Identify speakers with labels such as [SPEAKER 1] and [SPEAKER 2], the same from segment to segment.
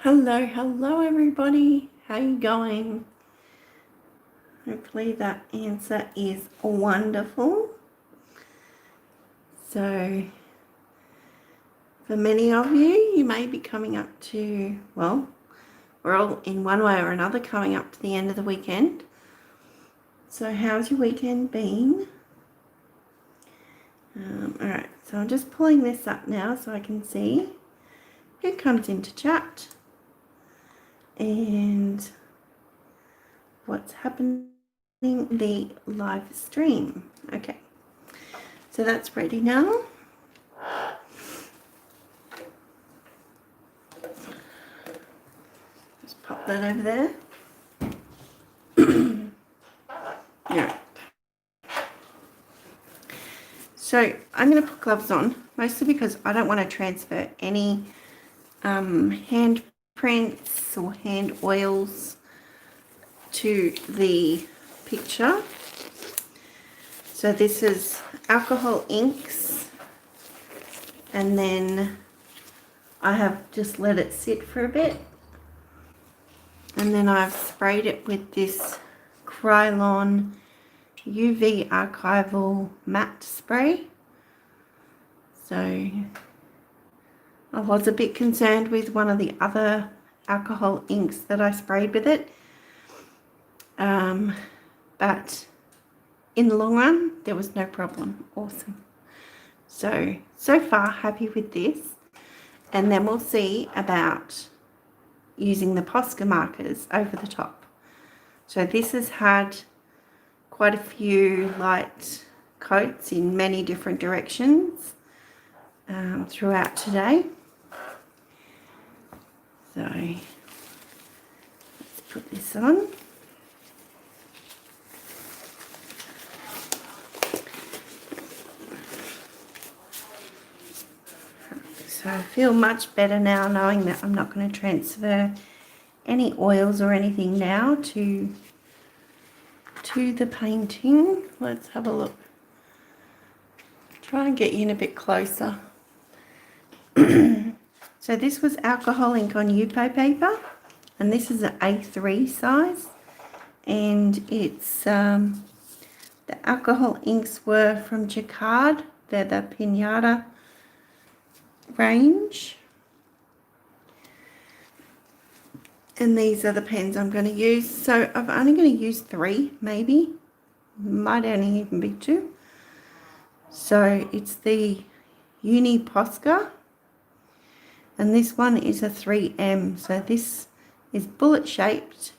[SPEAKER 1] Hello everybody. How you going? Hopefully that answer is wonderful. So for many of you, you may be coming up to, well, we're all in one way or another coming up to the end of the weekend. So how's your weekend been? Alright, so I'm just pulling this up now so I can see who comes into chat and what's happening in the live stream. Okay, so that's ready now. Just pop that over there. Yeah. So I'm going to put gloves on, mostly because I don't want to transfer any hand prints or hand oils to the picture. So this is alcohol inks, and then I have just let it sit for a bit, and then I've sprayed it with this Krylon UV archival matte spray. So I was a bit concerned with one of the other alcohol inks that I sprayed with it, but in the long run there was no problem. Awesome. So far happy with this, and then we'll see about using the Posca markers over the top. So this has had quite a few light coats in many different directions throughout today. So let's put this on. So I feel much better now knowing that I'm not going to transfer any oils or anything now to the painting. Let's have a look. Try and get you in a bit closer. So this was alcohol ink on Yupo paper, and this is an A3 size, and it's the alcohol inks were from Jacquard. They're the Pinata range, and these are the pens I'm going to use. So I'm only going to use 3, maybe, might only even be 2. So it's the Uni Posca, and this one is a 3M. So this is bullet shaped,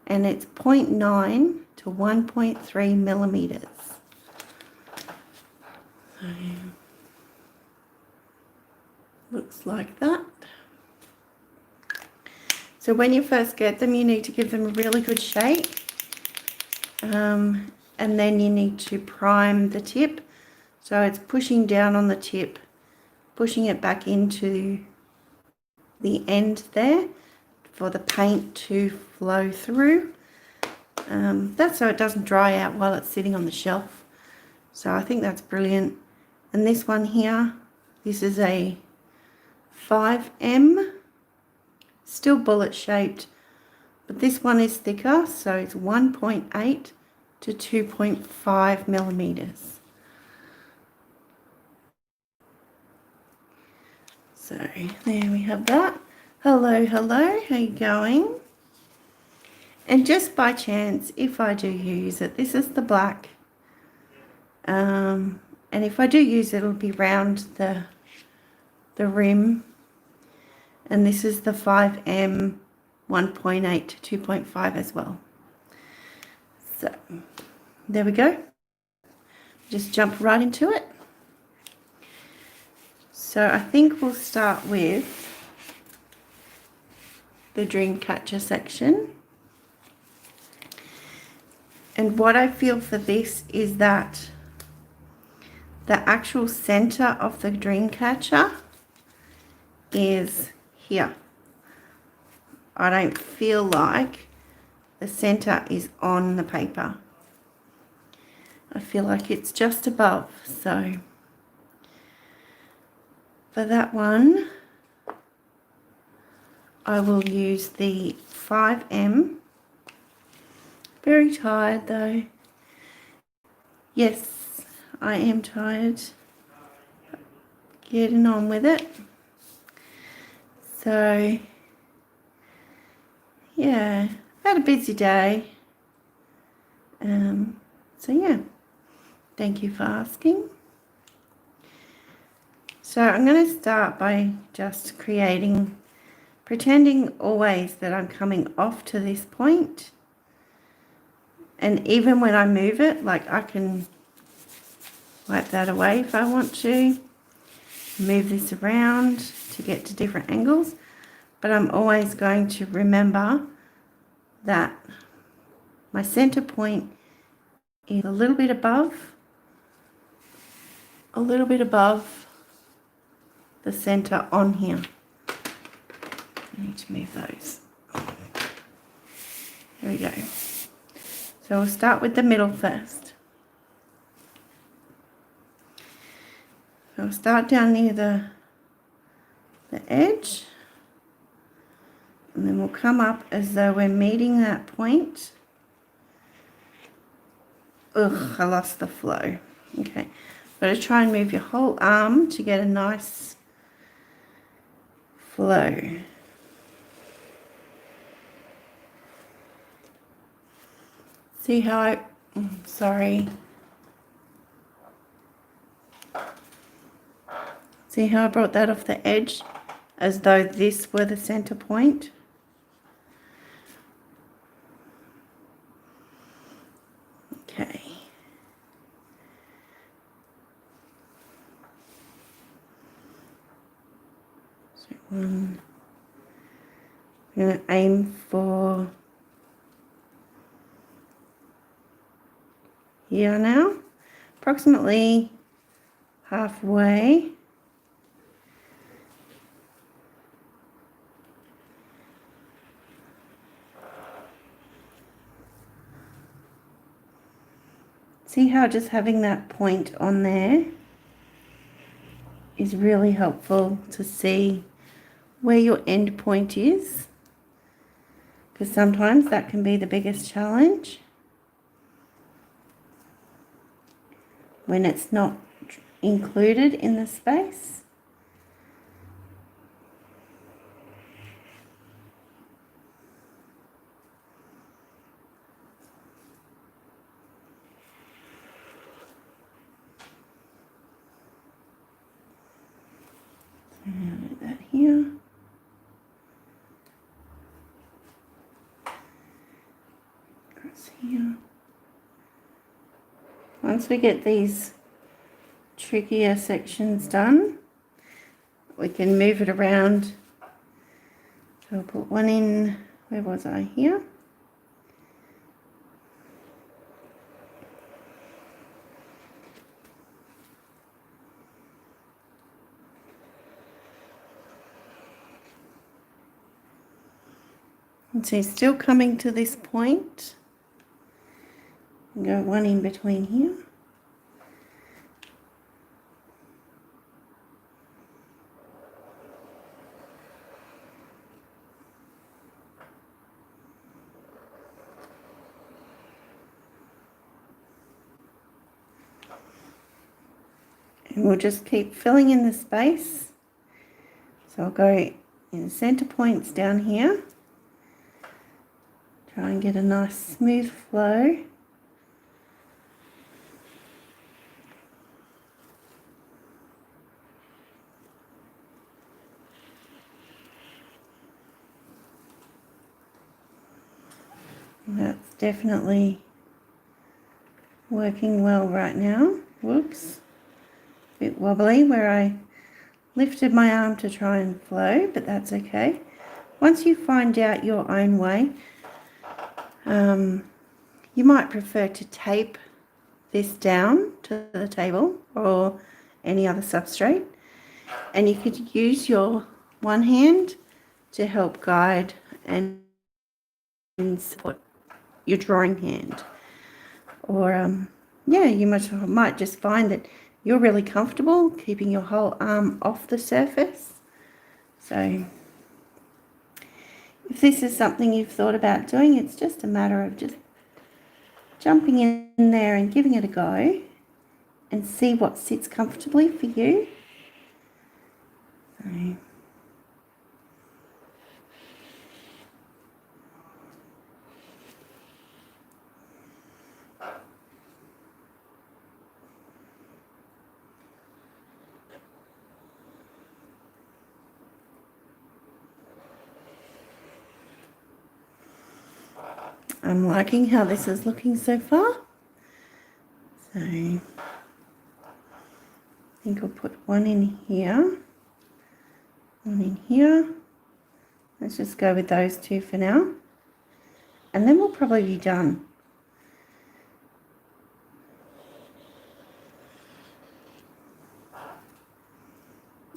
[SPEAKER 1] and it's 0.9 to 1.3 millimeters. So looks like that. So when you first get them, you need to give them a really good shake, and then you need to prime the tip. So it's pushing down on the tip, pushing it back into the end there for the paint to flow through. That's so it doesn't dry out while it's sitting on the shelf. So I think that's brilliant. And this one here, this is a 5M, still bullet shaped, but this one is thicker, so it's 1.8 to 2.5 millimeters. So there we have that. Hello, how you going? And just by chance, if I do use it, this is the black, and if I do use it, it'll be round the rim, and this is the 5M 1.8 to 2.5 as well. So there we go. Just jump right into it. So I think we'll start with the dream catcher section. And what I feel for this is that the actual center of the dream catcher is here. I don't feel like the center is on the paper. I feel like it's just above. So for that one, I will use the 5M. Very tired though. Yes, I am tired. Getting on with it. So, yeah, had a busy day. So yeah, thank you for asking. So I'm going to start by just pretending always that I'm coming off to this point. And even when I move it, like I can wipe that away if I want to. Move this around to get to different angles. But I'm always going to remember that my center point is a little bit above the center on here. I need to move those. There we go. So we'll start with the middle first. So we'll start down near the edge, and then we'll come up as though we're meeting that point. Ugh, I lost the flow. Okay, got to try and move your whole arm to get a nice flow. See how sorry. See how I brought that off the edge as though this were the center point? Okay. So I'm going to aim for here now, approximately halfway. See how just having that point on there is really helpful to see where your end point is, because sometimes that can be the biggest challenge when it's not included in the space. Do that here. Across here. Once we get these trickier sections done, we can move it around. So I'll put one in, where was I? Here. And so still coming to this point. And go one in between here. And we'll just keep filling in the space. So I'll go in the center points down here. Try and get a nice smooth flow. And that's definitely working well right now. Whoops. A bit wobbly where I lifted my arm to try and flow, but that's okay. Once you find out your own way, you might prefer to tape this down to the table or any other substrate, and you could use your one hand to help guide and support your drawing hand. Or yeah, you might just find that you're really comfortable keeping your whole arm off the surface. So If this is something you've thought about doing, it's just a matter of just jumping in there and giving it a go and see what sits comfortably for you. So, I'm liking how this is looking so far. So I think I'll put one in here, one in here. Let's just go with those two for now. And then we'll probably be done.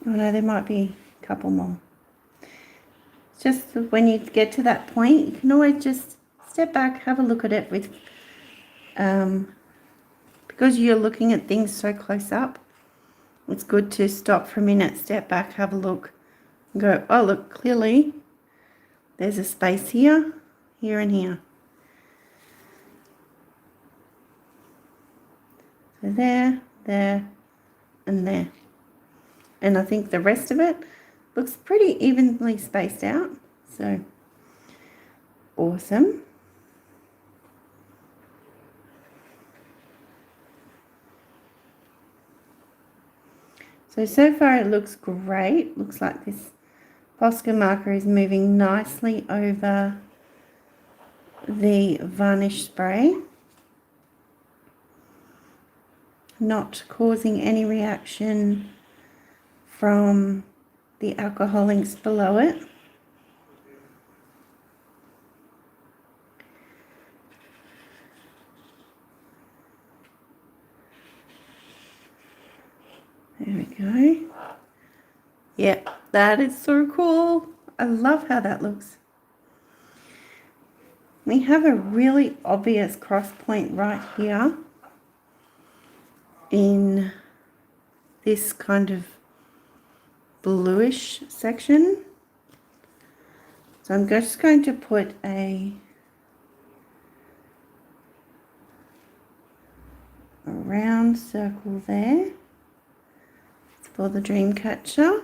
[SPEAKER 1] Oh no, there might be a couple more. Just when you get to that point, you can always just step back, have a look at it with, because you're looking at things so close up, it's good to stop for a minute, step back, have a look, and go, oh look, clearly there's a space here, here and here. So there, there, and there. And I think the rest of it looks pretty evenly spaced out. So awesome. So far it looks great. Looks like this Posca marker is moving nicely over the varnish spray, not causing any reaction from the alcohol inks below it. There we go. Yep, that is so cool. I love how that looks. We have a really obvious cross point right here in this kind of bluish section. So I'm just going to put a round circle there for the dream catcher,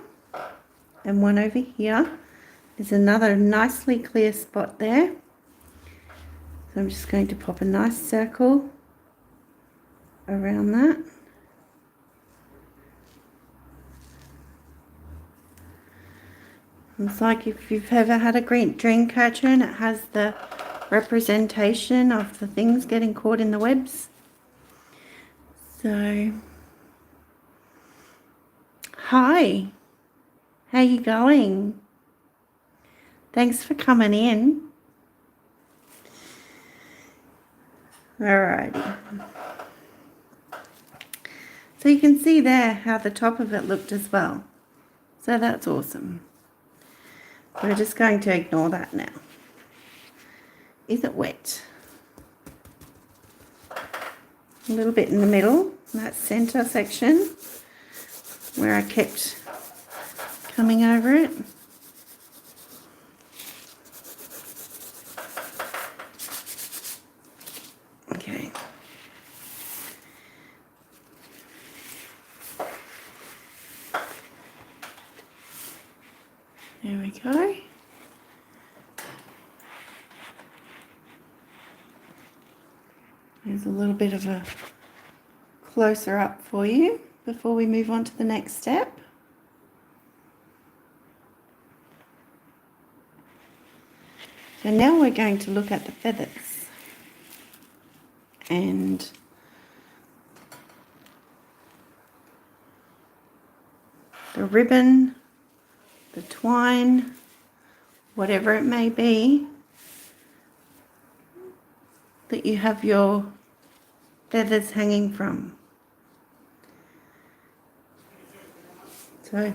[SPEAKER 1] and one over here. There's another nicely clear spot there. So I'm just going to pop a nice circle around that. It's like if you've ever had a great dream catcher and it has the representation of the things getting caught in the webs. So, hi, how you going? Thanks for coming in. Alrighty. So you can see there how the top of it looked as well. So that's awesome. We're just going to ignore that now. Is it wet? A little bit in the middle, that center section where I kept coming over it. Okay. There we go. There's a little bit of a closer up for you before we move on to the next step. So now we're going to look at the feathers and the ribbon, the twine, whatever it may be that you have your feathers hanging from. So,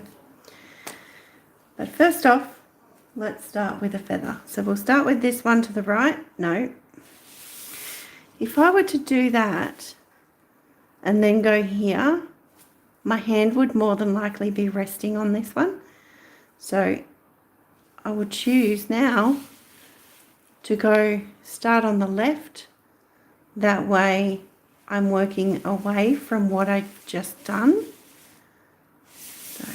[SPEAKER 1] but first off, let's start with a feather. So we'll start with this one to the right. No. If I were to do that and then go here, my hand would more than likely be resting on this one. So I would choose now to go start on the left. That way I'm working away from what I've just done. So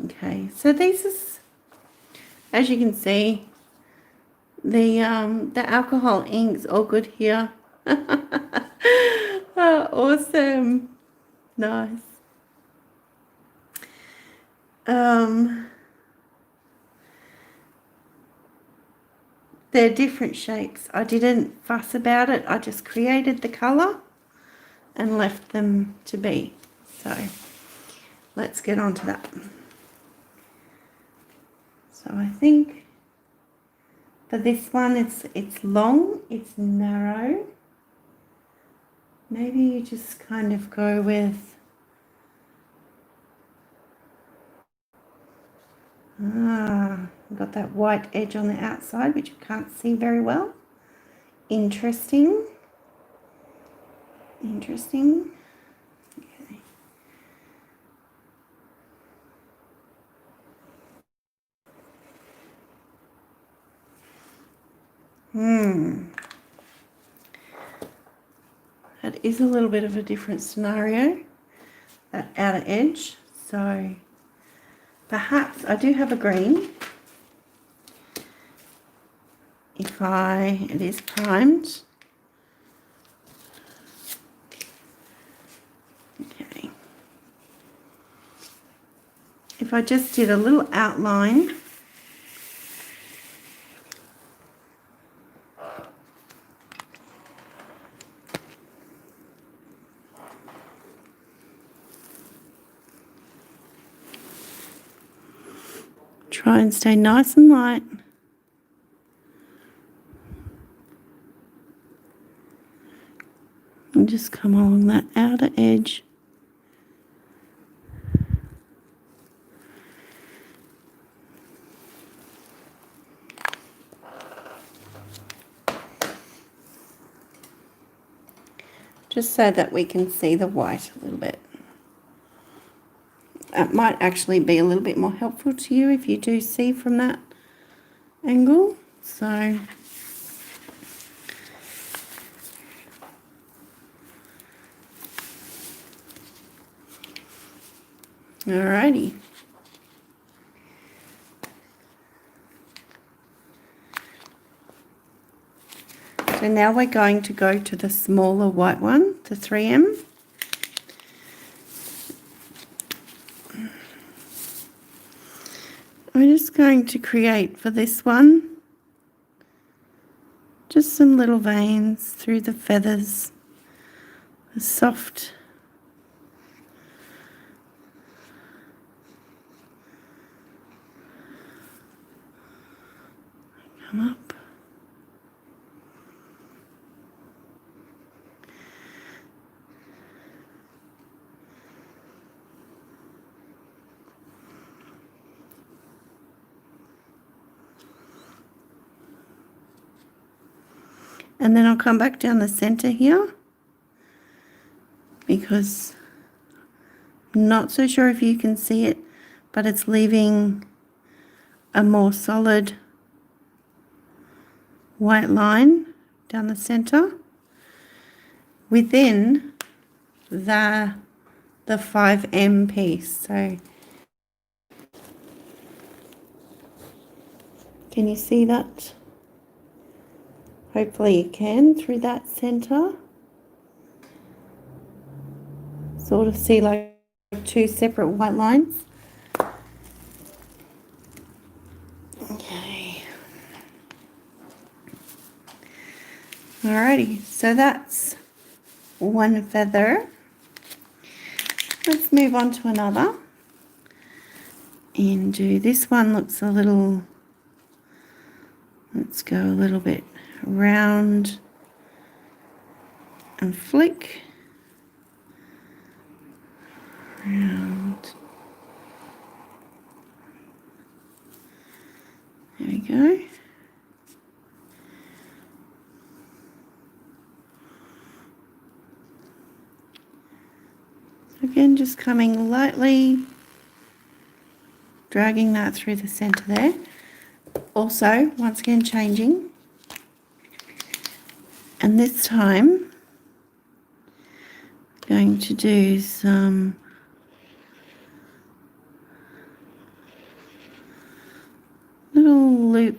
[SPEAKER 1] okay, so these is, as you can see, the alcohol ink's all good here. Oh, awesome. Nice. They're different shapes. I didn't fuss about it. I just created the colour and left them to be. So let's get on to that. So I think for this one, it's long, it's narrow. Maybe you just kind of go with got that white edge on the outside, which you can't see very well. Interesting. Interesting. Okay. That is a little bit of a different scenario, that outer edge. So perhaps I do have a green. It is primed. Okay. If I just did a little outline, try and stay nice and light. And just come along that outer edge. Just so that we can see the white a little bit. That might actually be a little bit more helpful to you if you do see from that angle. So alrighty. So now we're going to go to the smaller white one, the 3M. I'm just going to create for this one just some little veins through the feathers, a soft come up. And then I'll come back down the center here because I'm not so sure if you can see it, but it's leaving a more solid white line down the center within the 5M piece. So can you see that? Hopefully you can through that center. Sort of see like two separate white lines. Okay. Alrighty, so that's one feather. Let's move on to another and do this one. Looks a little, let's go a little bit round and flick round. There we go. Again, just coming lightly, dragging that through the center there. Also, once again, changing. And this time, going to do some little loop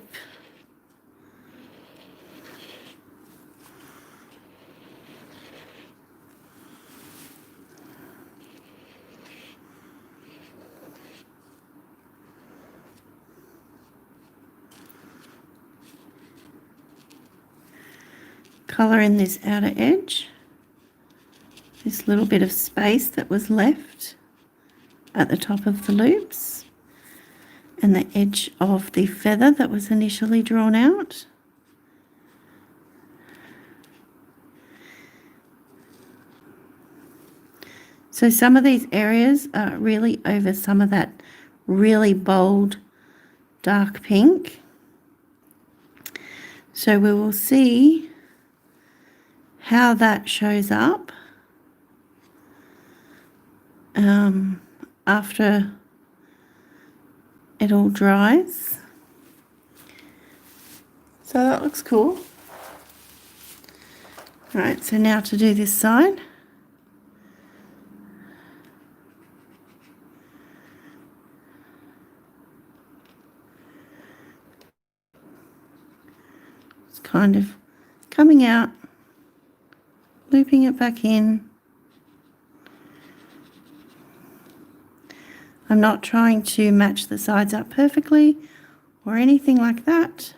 [SPEAKER 1] colour in this outer edge, this little bit of space that was left at the top of the loops, and the edge of the feather that was initially drawn out. So some of these areas are really over some of that really bold dark pink. So we will see how that shows up after it all dries. So that looks cool. All right, so now to do this side. It's kind of coming out, looping it back in. I'm not trying to match the sides up perfectly or anything like that.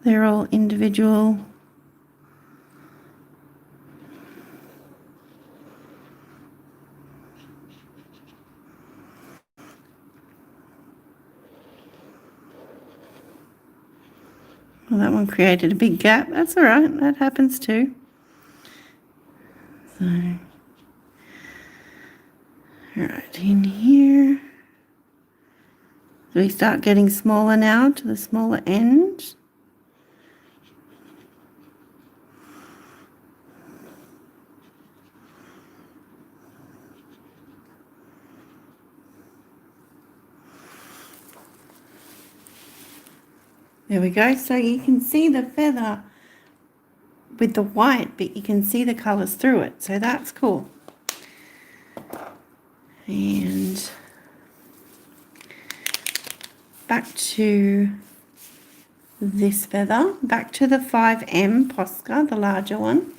[SPEAKER 1] They're all individual. Well, that one created a big gap. That's all right. That happens too. So, all right, in here. So we start getting smaller now to the smaller end. There we go. So you can see the feather with the white, but you can see the colours through it. So that's cool. And back to this feather, back to the 5M Posca, the larger one.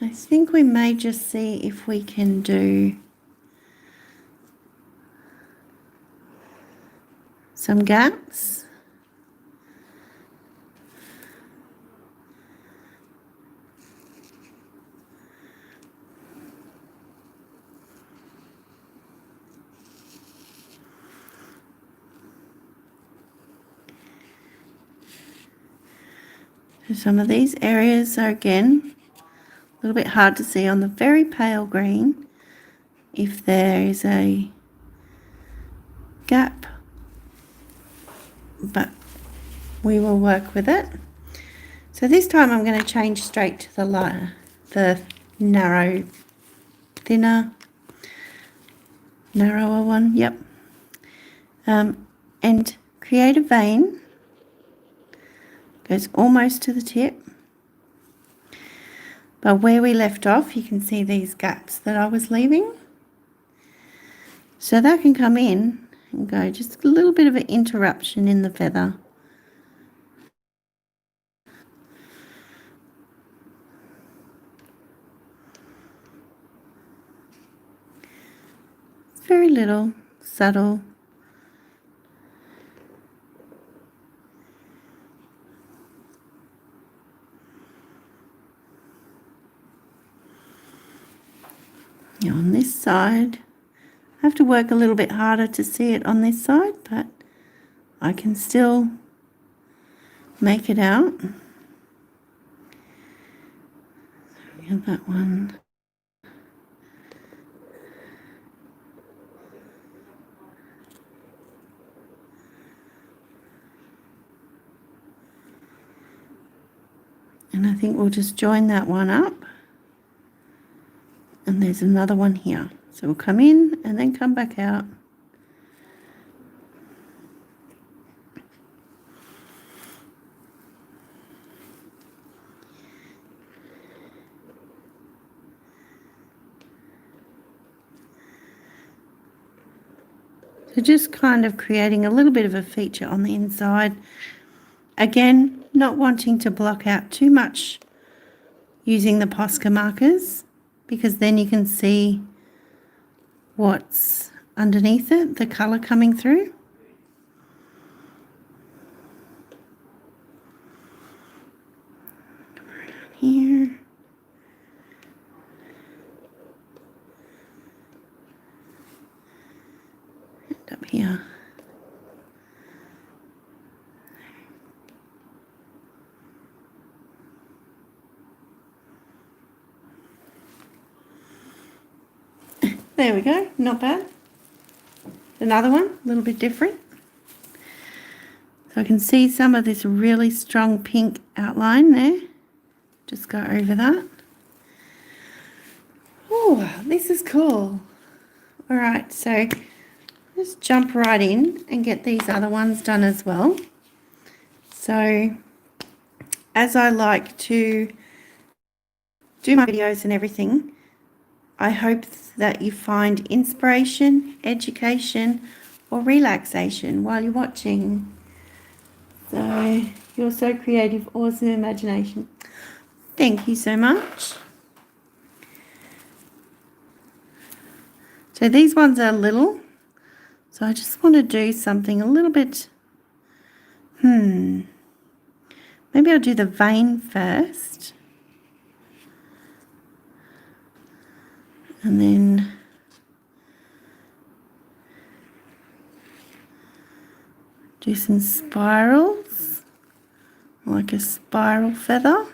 [SPEAKER 1] I think we may just see if we can do some gaps. So some of these areas are again a little bit hard to see on the very pale green if there is a gap, but we will work with it. So this time I'm going to change straight to the narrow, thinner, narrower one, yep. And create a vein, goes almost to the tip. But where we left off, you can see these gaps that I was leaving. So that can come in and go just a little bit of an interruption in the feather. It's very little, subtle. Now on this side, I have to work a little bit harder to see it on this side, but I can still make it out. We have that one. And I think we'll just join that one up. And there's another one here. So we'll come in and then come back out. So just kind of creating a little bit of a feature on the inside. Again, not wanting to block out too much using the Posca markers, because then you can see what's underneath it, the colour coming through. Come around here. And up here. There we go, not bad. Another one, a little bit different. So I can see some of this really strong pink outline there. Just go over that. Oh, this is cool. All right, so just jump right in and get these other ones done as well. So as I like to do my videos and everything, I hope that you find inspiration, education, or relaxation while you're watching. So you're so creative, awesome imagination. Thank you so much. So these ones are little. So I just want to do something a little bit, maybe I'll do the vein first. And then do some spirals, like a spiral feather.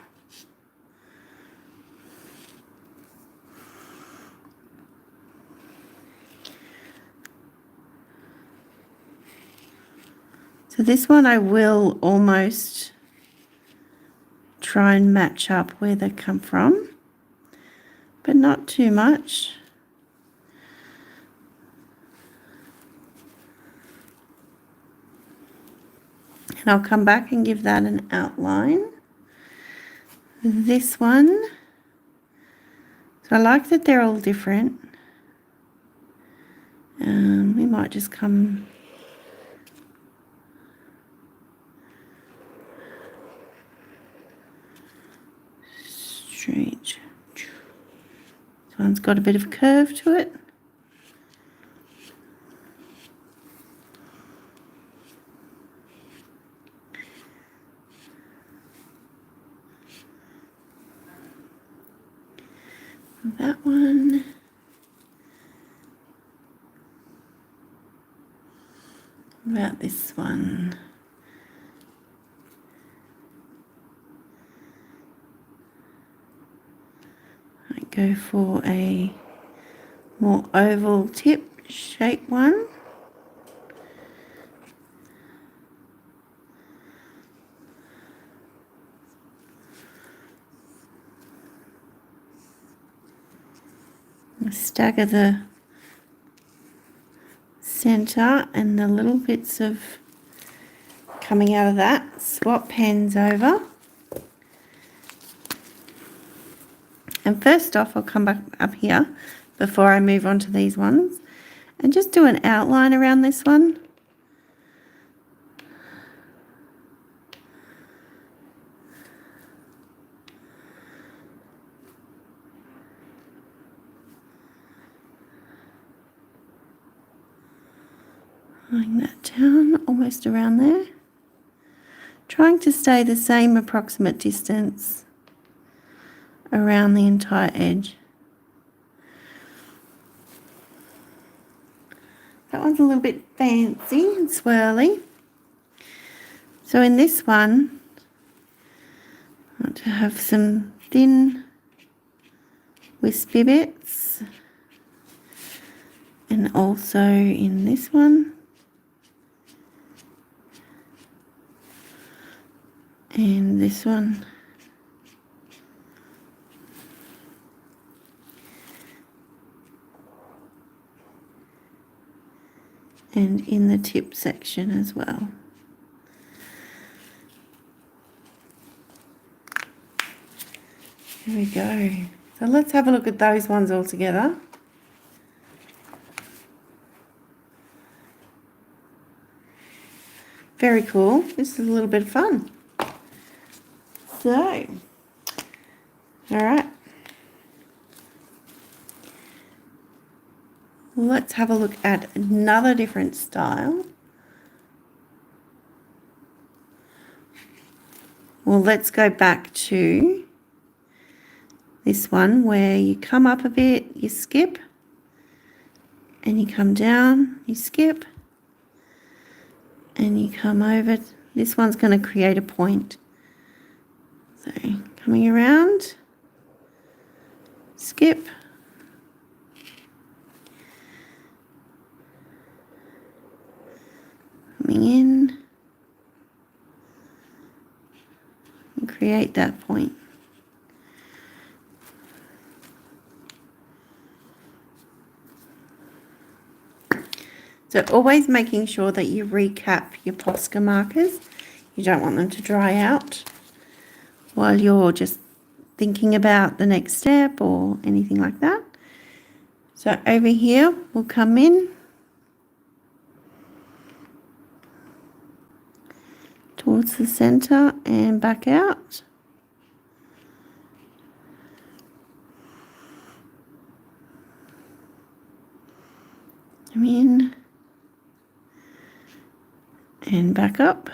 [SPEAKER 1] So this one I will almost try and match up where they come from, but not too much. And I'll come back and give that an outline. This one, so I like that they're all different. We might just come straight. This one's got a bit of curve to it. That one. What about this one? I go for a more oval tip shape one. Stagger the center and the little bits of coming out of that. Swap pens over. And first off, I'll come back up here before I move on to these ones and just do an outline around this one. Laying that down almost around there. Trying to stay the same approximate distance around the entire edge. That one's a little bit fancy and swirly. So in this one, I want to have some thin wispy bits, and also in this one. And this one. and in the tip section as well. Here we go. So let's have a look at those ones all together. Very cool. This is a little bit of fun. So, all right. Let's have a look at another different style. Well, let's go back to this one where you come up a bit, you skip, and you come down, you skip, and you come over. This one's going to create a point. So coming around, skip, coming in, and create that point. So always making sure that you recap your Posca markers. You don't want them to dry out while you're just thinking about the next step or anything like that. So over here, we'll come in towards the center and back out. Come in and back up.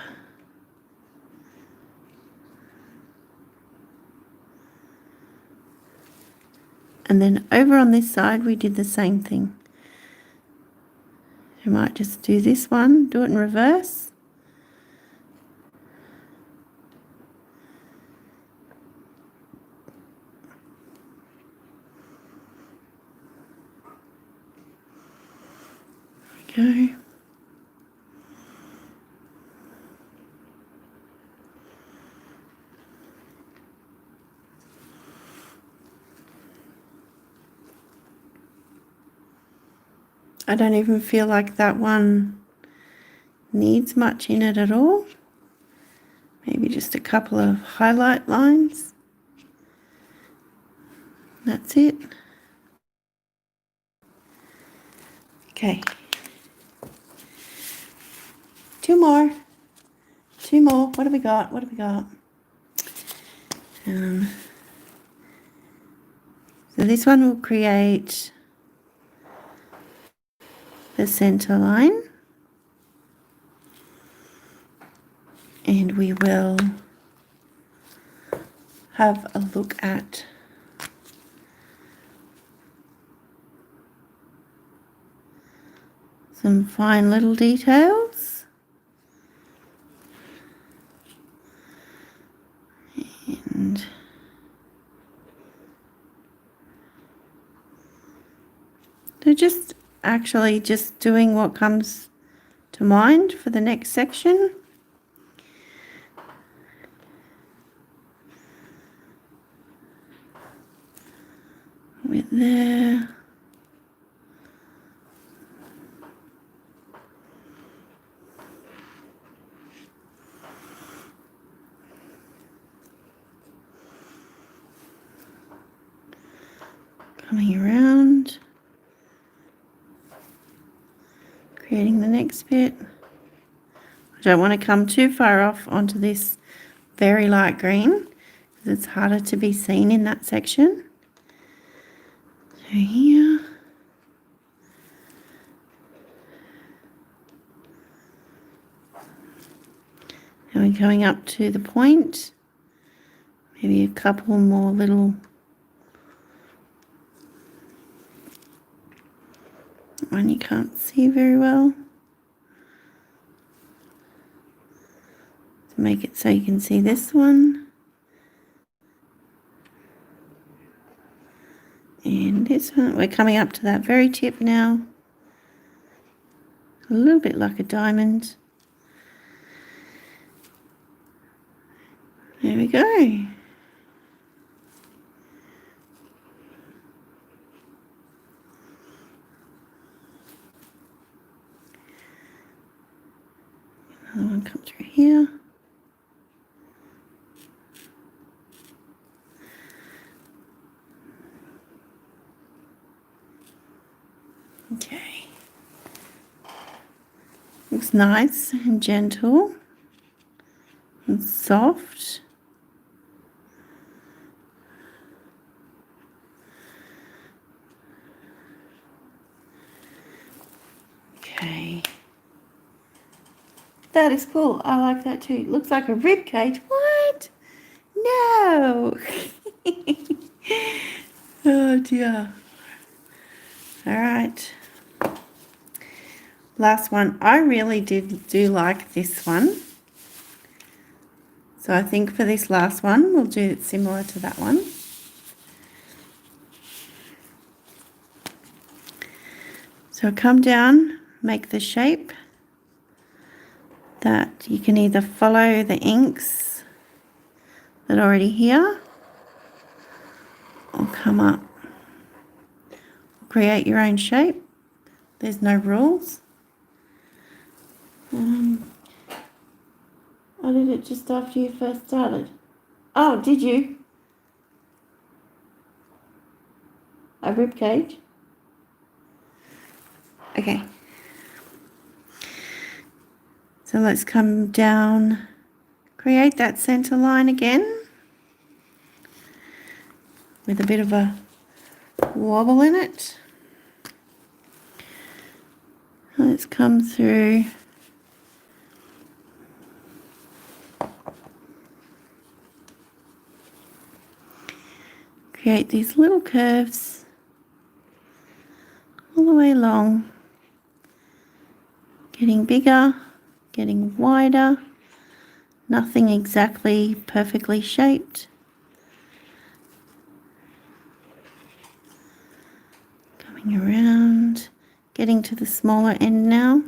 [SPEAKER 1] And then over on this side, we did the same thing. You might just do this one, do it in reverse. Go. I don't even feel like that one needs much in it at all. Maybe just a couple of highlight lines. That's it. Okay. Two more. What have we got? So this one will create the center line, and we will have a look at some fine little details. And so just doing what comes to mind for the next section. With there. Coming around. Creating the next bit. I don't want to come too far off onto this very light green because it's harder to be seen in that section. So here. Now we're going up to the point. Maybe a couple more little one you can't see very well. To make it so you can see this one. And this one. We're coming up to that very tip now. A little bit like a diamond. There we go. Another one come through here. Okay. Looks nice and gentle and soft. Okay. That is cool. I like that too. Looks like a rib cage. What? No. Oh dear. All right. Last one. I really do like this one. So I think for this last one, we'll do it similar to that one. So come down, make the shape that you can either follow the inks that are already here or come up. Create your own shape. There's no rules. I did it just after you first started. Oh, did you? A rib cage? Okay. So let's come down, create that center line again with a bit of a wobble in it. Let's come through. Create these little curves all the way along, getting bigger, getting wider, nothing exactly perfectly shaped. Coming around, getting to the smaller end now.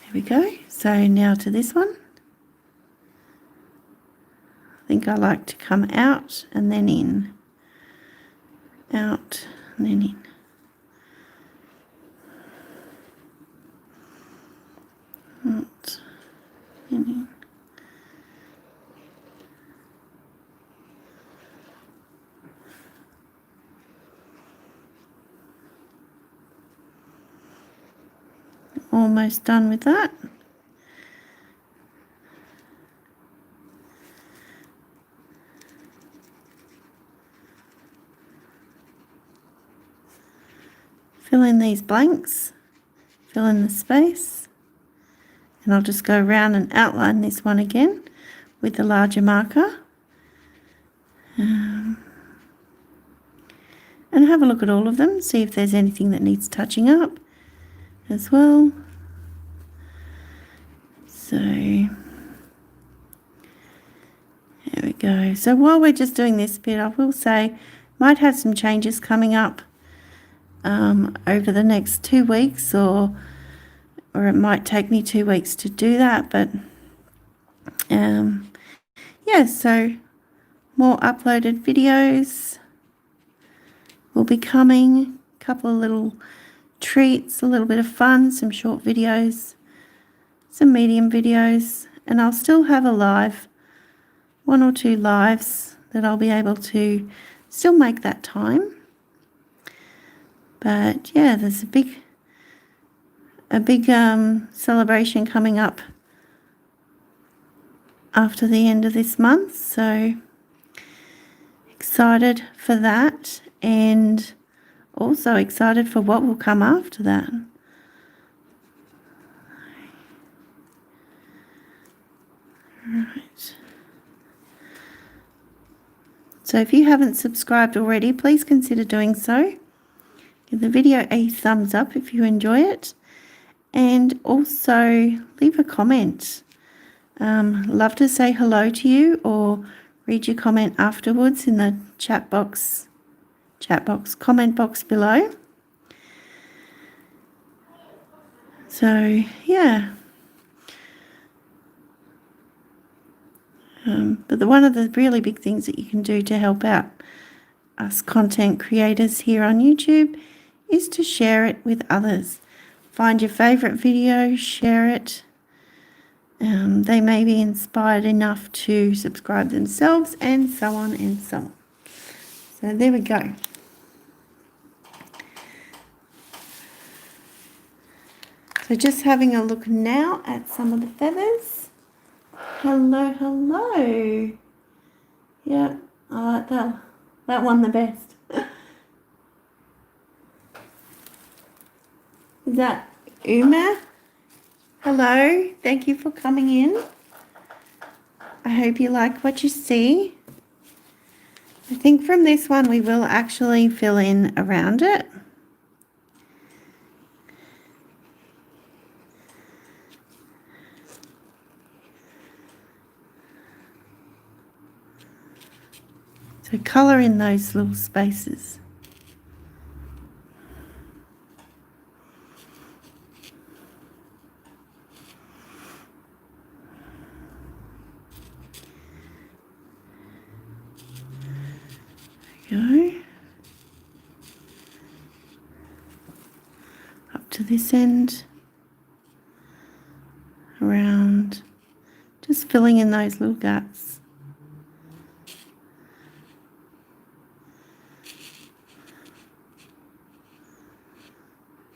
[SPEAKER 1] There we go. So now to this one. I think I like to come out and then in. Out and then in. Out and in. Almost done with that. Fill in these blanks, fill in the space, and I'll just go around and outline this one again with the larger marker. And have a look at all of them, see if there's anything that needs touching up as well. So there we go. So while we're just doing this bit, I will say might have some changes coming up over the next 2 weeks, or it might take me 2 weeks to do that, but yeah, so more uploaded videos will be coming, a couple of little treats, a little bit of fun, some short videos, some medium videos, and I'll still have a live, 1 or 2 lives that I'll be able to still make that time. But yeah, there's a big celebration coming up after the end of this month, so excited for that, and also excited for what will come after that. Right. So if you haven't subscribed already, please consider doing so. Give the video a thumbs up if you enjoy it, and also leave a comment. Love to say hello to you or read your comment afterwards in the comment box below. So yeah, but one of the really big things that you can do to help out us content creators here on YouTube is to share it with others. find your favourite video, share it. They may be inspired enough to subscribe themselves, and so on and so on. So there we go. So just having a look now at some of the feathers. Hello, hello. Yeah, I like that one the best. Is that Uma? Hello, thank you for coming in. I hope you like what you see. I think from this one we will actually fill in around it. So colour in those little spaces. There we go. Up to this end. Around. Just filling in those little gaps.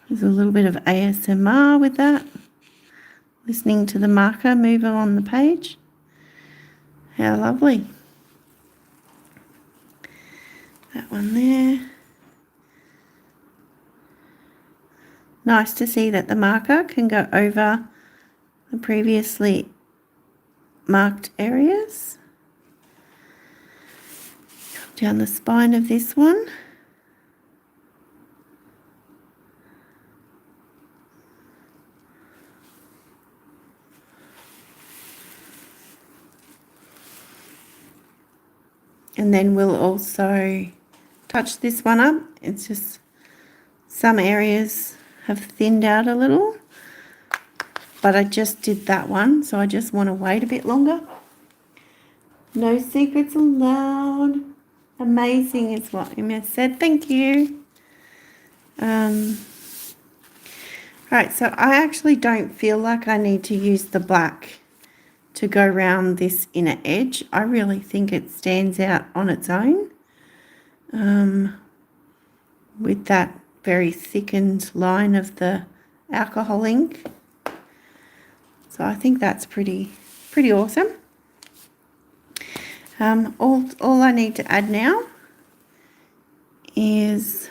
[SPEAKER 1] There's a little bit of ASMR with that. Listening to the marker move on the page. How lovely. That one there. Nice to see that the marker can go over the previously marked areas. Come down the spine of this one. And then we'll also touch this one up. It's just some areas have thinned out a little, but I just did that one, so I just want to wait a bit longer. No secrets allowed. Amazing is what Emma said. Thank you. Right, so I actually don't feel like I need to use the black to go around this inner edge. I really think it stands out on its own with that very thickened line of the alcohol ink. So I think that's pretty awesome. All I need to add now is,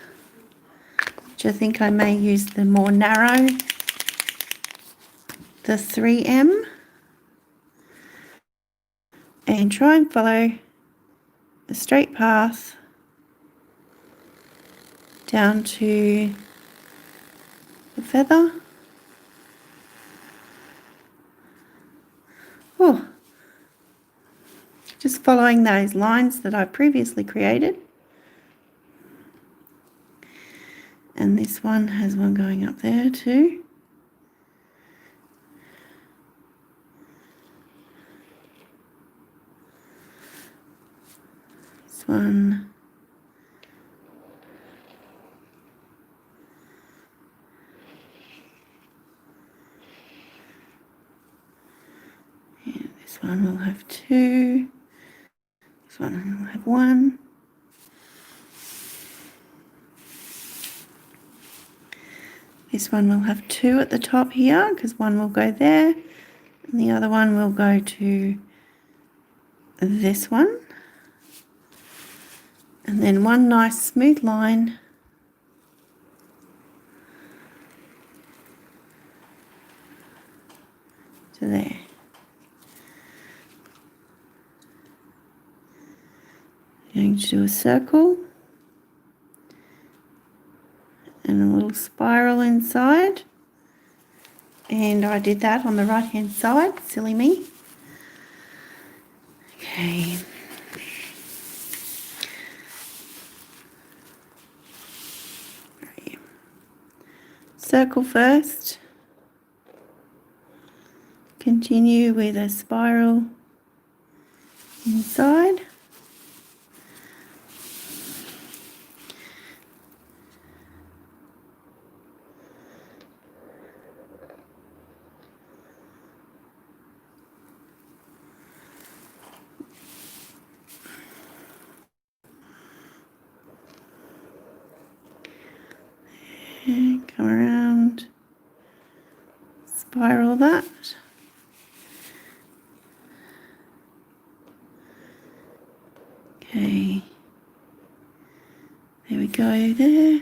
[SPEAKER 1] which I think I may use the more narrow, the 3M, and try and follow a straight path down to the feather. Oh, just following those lines that I previously created. And this one has one going up there too. This one. Yeah, this one will have two. This one will have one. This one will have two at the top here because one will go there and the other one will go to this one. And then one nice smooth line to there. I'm going to do a circle and a little spiral inside, and I did that on the right hand side, silly me. Okay. Circle first, continue with a spiral inside. spiral that. Okay, there we go there.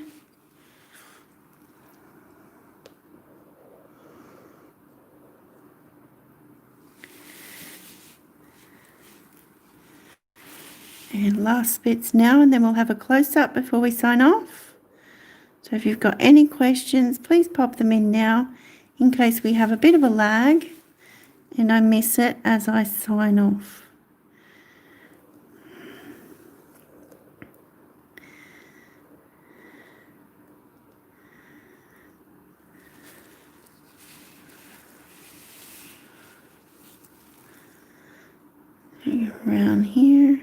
[SPEAKER 1] And last bits now, and then we'll have a close-up before we sign off. So if you've got any questions, please pop them in now in case we have a bit of a lag and I miss it as I sign off. Around here.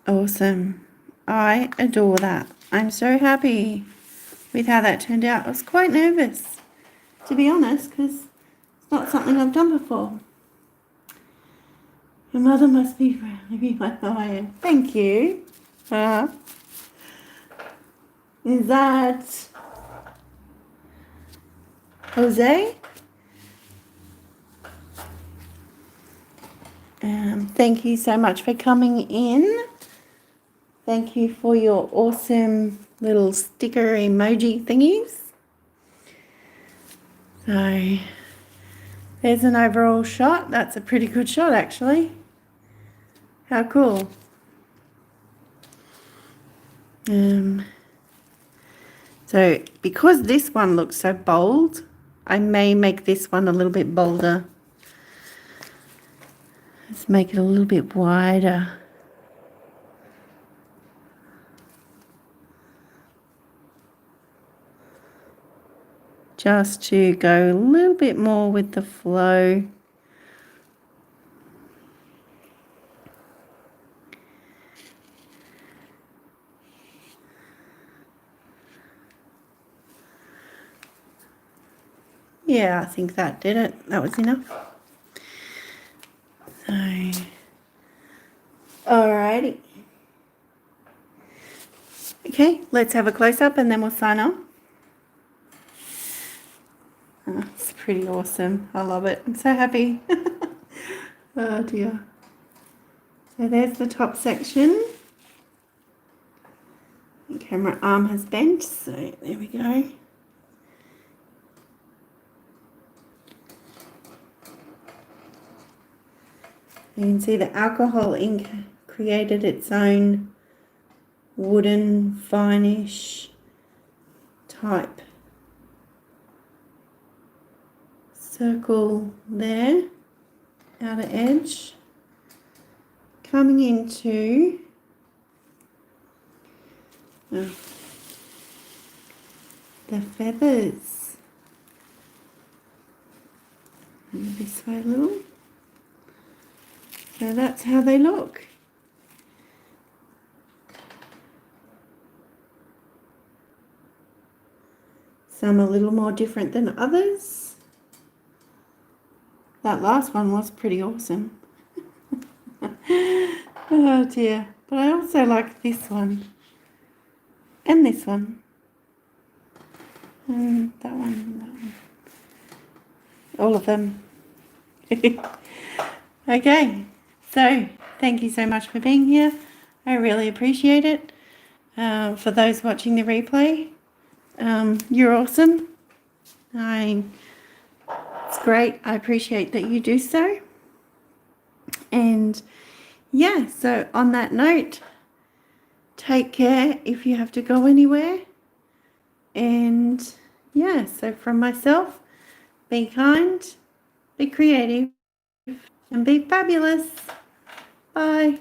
[SPEAKER 1] Awesome. I adore that. I'm so happy with how that turned out. I was quite nervous, to be honest, because it's not something I've done before. Your mother must be proud of you, my lion. Thank you. Is that Jose? Thank you so much for coming in. Thank you for your awesome little sticker emoji thingies. So there's an overall shot. That's a pretty good shot, actually. How cool. So because this one looks so bold, I may make this one a little bit bolder. Let's make it a little bit wider. Just to go a little bit more with the flow. Yeah, I think that did it. That was enough. So, alrighty. Okay, let's have a close-up and then we'll sign off. Oh, it's pretty awesome. I love it. I'm so happy. Oh dear. So there's the top section. The camera arm has bent, so there we go. You can see the alcohol ink created its own wooden, finish type circle there, outer edge, coming into the feathers. And this way a little. So that's how they look. Some a little more different than others. That last one was pretty awesome. Oh dear. But I also like this one. And this one. And that one. All of them. Okay. So, thank you so much for being here. I really appreciate it. For those watching the replay, you're awesome. It's great. I appreciate that you do so. And yeah, so on that note, take care if you have to go anywhere. And yeah, so from myself, be kind, be creative, and be fabulous. Bye.